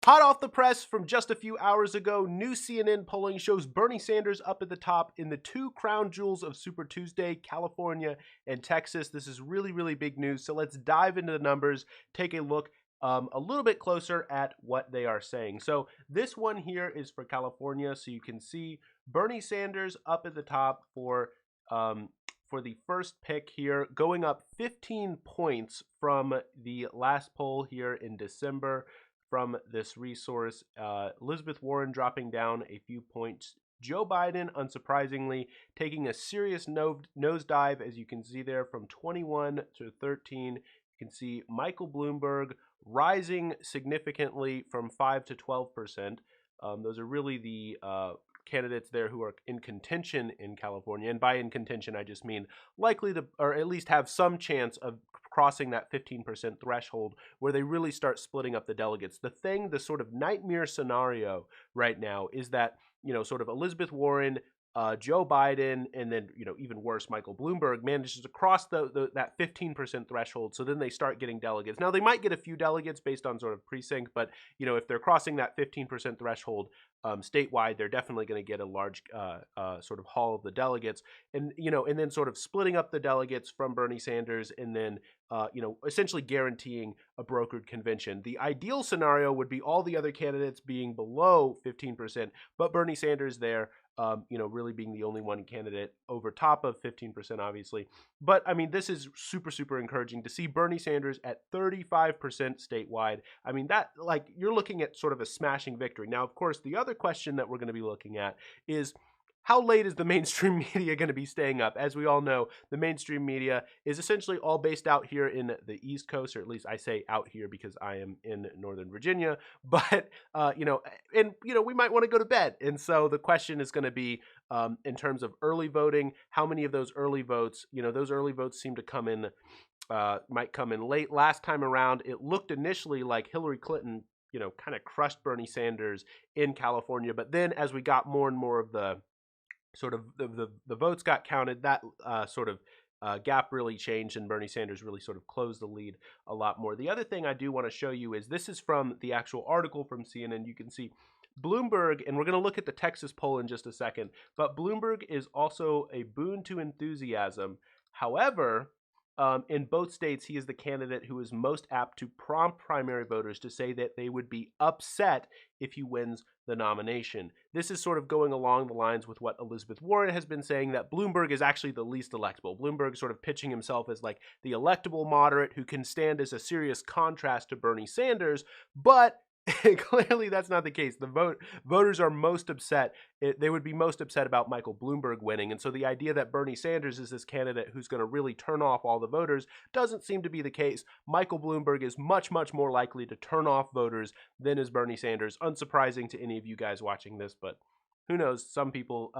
Hot off the press from just a few hours ago, new CNN polling shows Bernie Sanders up at the top in the two crown jewels of Super Tuesday, California and Texas. This is really, really big news. So let's dive into the numbers, take a look a little bit closer at what they are saying. So this one here is for California. So you can see Bernie Sanders up at the top for the first pick here, going up 15 points from the last poll here in December from this resource. Elizabeth Warren dropping down a few points. Joe Biden, unsurprisingly, taking a serious nosedive, as you can see there, from 21 to 13. You can see Michael Bloomberg rising significantly from 5 to 12%. Those are really the candidates there who are in contention in California. And by in contention, I just mean likely to, or at least have some chance of crossing that 15% threshold where they really start splitting up the delegates. The sort of nightmare scenario right now is that, sort of Elizabeth Warren, Joe Biden, and then, even worse, Michael Bloomberg manages to cross that 15% threshold. So then they start getting delegates. Now, they might get a few delegates based on sort of precinct, but, if they're crossing that 15% threshold statewide, they're definitely going to get a large sort of haul of the delegates. And, and then sort of splitting up the delegates from Bernie Sanders and then, essentially guaranteeing a brokered convention. The ideal scenario would be all the other candidates being below 15%, but Bernie Sanders there, really being the only one candidate over top of 15%, obviously. But I mean, this is super, super encouraging to see Bernie Sanders at 35% statewide. I mean, that, like, you're looking at sort of a smashing victory. Now, of course, the other question that we're going to be looking at is, how late is the mainstream media going to be staying up? As we all know, the mainstream media is essentially all based out here in the East Coast, or at least I say out here because I am in Northern Virginia. But, we might want to go to bed. And so the question is going to be, in terms of early voting, how many of those early votes, those early votes seem to come in, might come in late. Last time around, it looked initially like Hillary Clinton, kind of crushed Bernie Sanders in California. But then as we got more and more of the sort of the votes got counted, that gap really changed, and Bernie Sanders really sort of closed the lead a lot more. The other thing I do want to show you is this is from the actual article from CNN. You can see Bloomberg, and we're going to look at the Texas poll in just a second, but Bloomberg is also a boon to enthusiasm. However, in both states, he is the candidate who is most apt to prompt primary voters to say that they would be upset if he wins the nomination. This is sort of going along the lines with what Elizabeth Warren has been saying, that Bloomberg is actually the least electable. Bloomberg sort of pitching himself as like the electable moderate who can stand as a serious contrast to Bernie Sanders, but clearly that's not the case. Voters are most upset. They would be most upset about Michael Bloomberg winning. And so the idea that Bernie Sanders is this candidate who's going to really turn off all the voters doesn't seem to be the case. Michael Bloomberg is much, much more likely to turn off voters than is Bernie Sanders. Unsurprising to any of you guys watching this, but who knows? Some people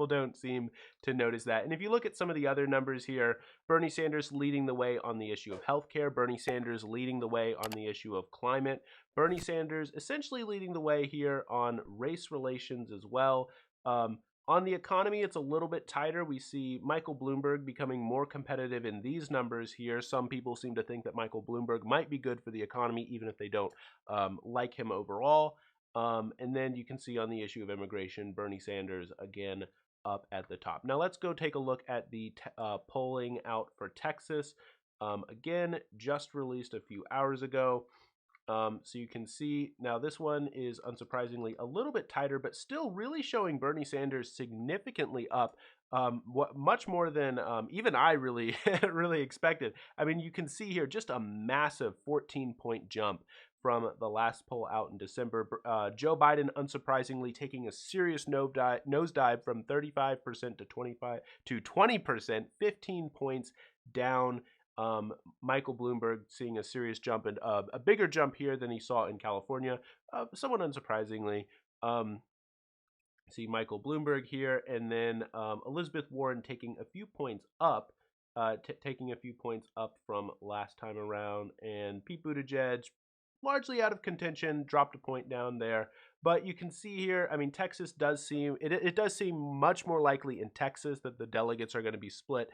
don't seem to notice that. And if you look at some of the other numbers here, Bernie Sanders leading the way on the issue of healthcare, Bernie Sanders leading the way on the issue of climate, Bernie Sanders essentially leading the way here on race relations as well. On the economy, it's a little bit tighter. We see Michael Bloomberg becoming more competitive in these numbers here. Some people seem to think that Michael Bloomberg might be good for the economy, even if they don't like him overall. And then you can see on the issue of immigration, Bernie Sanders again up at the top. Now let's go take a look at the polling out for Texas. Again, just released a few hours ago. So you can see now this one is unsurprisingly a little bit tighter, but still really showing Bernie Sanders significantly up, much more than even I really really expected. I mean, you can see here just a massive 14-point jump from the last poll out in December. Joe Biden, unsurprisingly, taking a serious nosedive from 35% to 20%, 15 points down. Michael Bloomberg seeing a serious jump, and a bigger jump here than he saw in California, somewhat unsurprisingly. See Michael Bloomberg here, and then Elizabeth Warren taking a few points up, from last time around, and Pete Buttigieg largely out of contention, dropped a point down there. But you can see here, I mean, Texas does seem, it does seem much more likely in Texas that the delegates are going to be split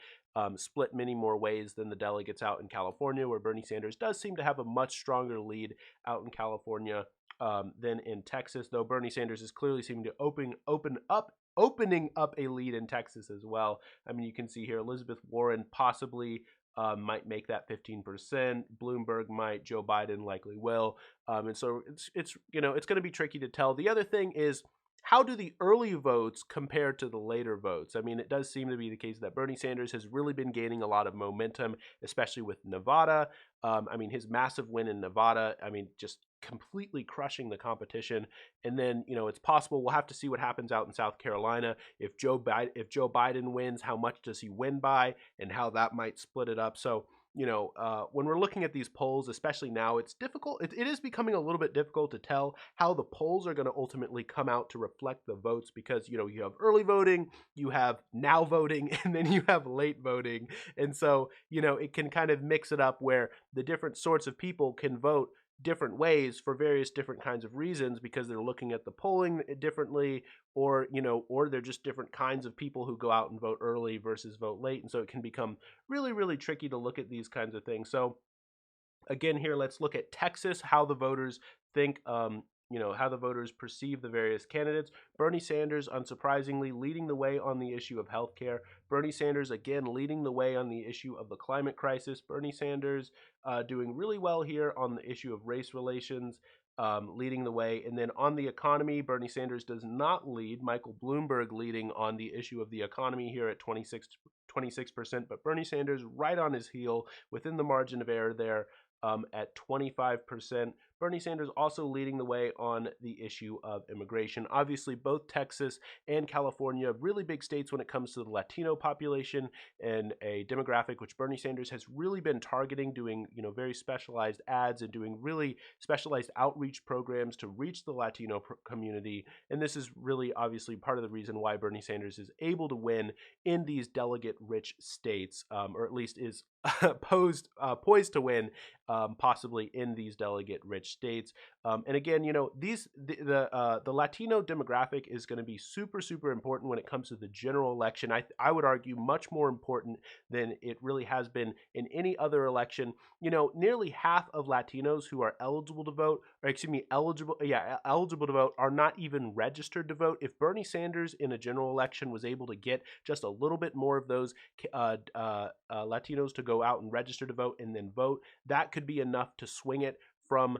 many more ways than the delegates out in California, where Bernie Sanders does seem to have a much stronger lead out in California. than in Texas, though Bernie Sanders is clearly seeming to opening up a lead in Texas as well. I mean, you can see here Elizabeth Warren possibly might make that 15%. Bloomberg might. Joe Biden likely will. And so it's it's going to be tricky to tell. The other thing is, how do the early votes compare to the later votes? I mean, it does seem to be the case that Bernie Sanders has really been gaining a lot of momentum, especially with Nevada. I mean, his massive win in Nevada, I mean, just completely crushing the competition. And then, it's possible we'll have to see what happens out in South Carolina. If Joe Biden wins, how much does he win by, and how that might split it up. So, when we're looking at these polls, especially now, it's difficult. It is becoming a little bit difficult to tell how the polls are going to ultimately come out to reflect the votes because, you have early voting, you have now voting, and then you have late voting. And so, it can kind of mix it up where the different sorts of people can vote different ways for various different kinds of reasons because they're looking at the polling differently, or they're just different kinds of people who go out and vote early versus vote late. And so it can become really, really tricky to look at these kinds of things. So again, here, let's look at Texas, how the voters think, how the voters perceive the various candidates. Bernie Sanders, unsurprisingly, leading the way on the issue of healthcare. Bernie Sanders, again, leading the way on the issue of the climate crisis. Bernie Sanders doing really well here on the issue of race relations, leading the way. And then on the economy, Bernie Sanders does not lead. Michael Bloomberg leading on the issue of the economy here at 26%, but Bernie Sanders right on his heel within the margin of error there at 25%. Bernie Sanders also leading the way on the issue of immigration. Obviously, both Texas and California, really big states when it comes to the Latino population and a demographic which Bernie Sanders has really been targeting, doing very specialized ads and doing really specialized outreach programs to reach the Latino community. And this is really obviously part of the reason why Bernie Sanders is able to win in these delegate-rich states, or at least is poised to win, possibly in these delegate-rich states. And again, the Latino demographic is going to be super, super important when it comes to the general election. I would argue much more important than it really has been in any other election. Nearly half of Latinos who are eligible to vote, eligible to vote, are not even registered to vote. If Bernie Sanders in a general election was able to get just a little bit more of those Latinos to go out and register to vote and then vote, that could be enough to swing it from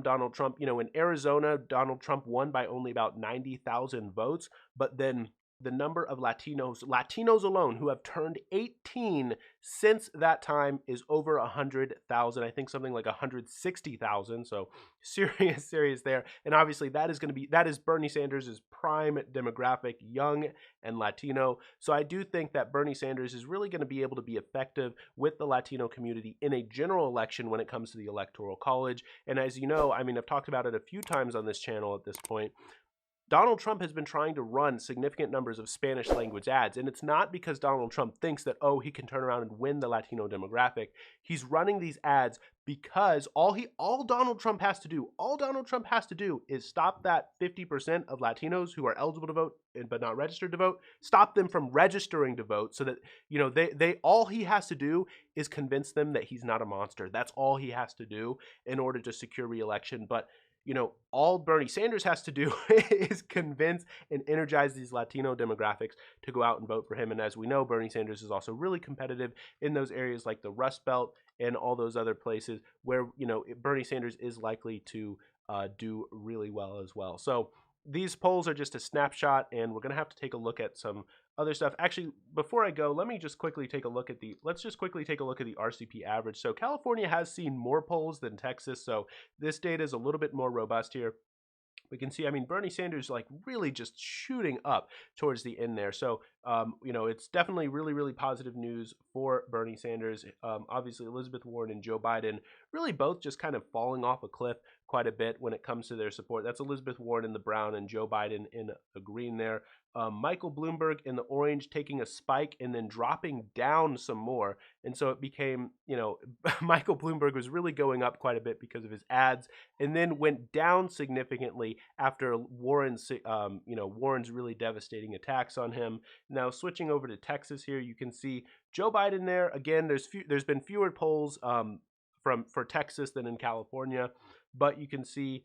Donald Trump. In Arizona, Donald Trump won by only about 90,000 votes, but then the number of Latinos alone who have turned 18 since that time is over 100,000. I think something like 160,000. So serious there. And obviously that is Bernie Sanders' prime demographic, young and Latino. So I do think that Bernie Sanders is really going to be able to be effective with the Latino community in a general election when it comes to the Electoral College. And as you know, I've talked about it a few times on this channel at this point. Donald Trump has been trying to run significant numbers of Spanish language ads, and it's not because Donald Trump thinks that, he can turn around and win the Latino demographic. He's running these ads because all Donald Trump has to do is stop that 50% of Latinos who are eligible to vote but not registered to vote, stop them from registering to vote so that, they all he has to do is convince them that he's not a monster. That's all he has to do in order to secure re-election. But all Bernie Sanders has to do is convince and energize these Latino demographics to go out and vote for him. And as we know, Bernie Sanders is also really competitive in those areas like the Rust Belt and all those other places where, Bernie Sanders is likely to do really well as well. So these polls are just a snapshot, and we're going to have to take a look at some other stuff. Actually, before I go, let's just quickly take a look at the RCP average. So California has seen more polls than Texas, so this data is a little bit more robust here. We can see, Bernie Sanders really just shooting up towards the end there. So, it's definitely really, really positive news for Bernie Sanders. Obviously, Elizabeth Warren and Joe Biden really both just kind of falling off a cliff quite a bit when it comes to their support. That's Elizabeth Warren in the brown and Joe Biden in the green there. Michael Bloomberg in the orange taking a spike and then dropping down some more. And so it became, Michael Bloomberg was really going up quite a bit because of his ads, and then went down significantly after Warren's really devastating attacks on him. Now switching over to Texas here, you can see Joe Biden there. Again, there's been fewer polls for Texas than in California, but you can see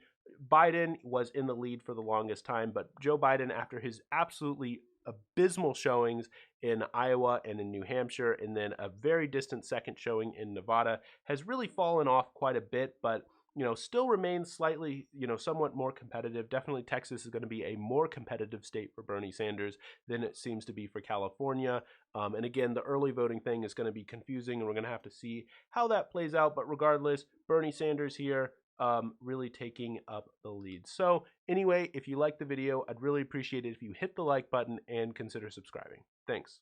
Biden was in the lead for the longest time, but Joe Biden, after his absolutely abysmal showings in Iowa and in New Hampshire, and then a very distant second showing in Nevada, has really fallen off quite a bit, but still remains slightly, somewhat more competitive. Definitely Texas is going to be a more competitive state for Bernie Sanders than it seems to be for California. And again, the early voting thing is going to be confusing, and we're going to have to see how that plays out. But regardless, Bernie Sanders here, really taking up the lead. So anyway, if you like the video, I'd really appreciate it if you hit the like button and consider subscribing. Thanks.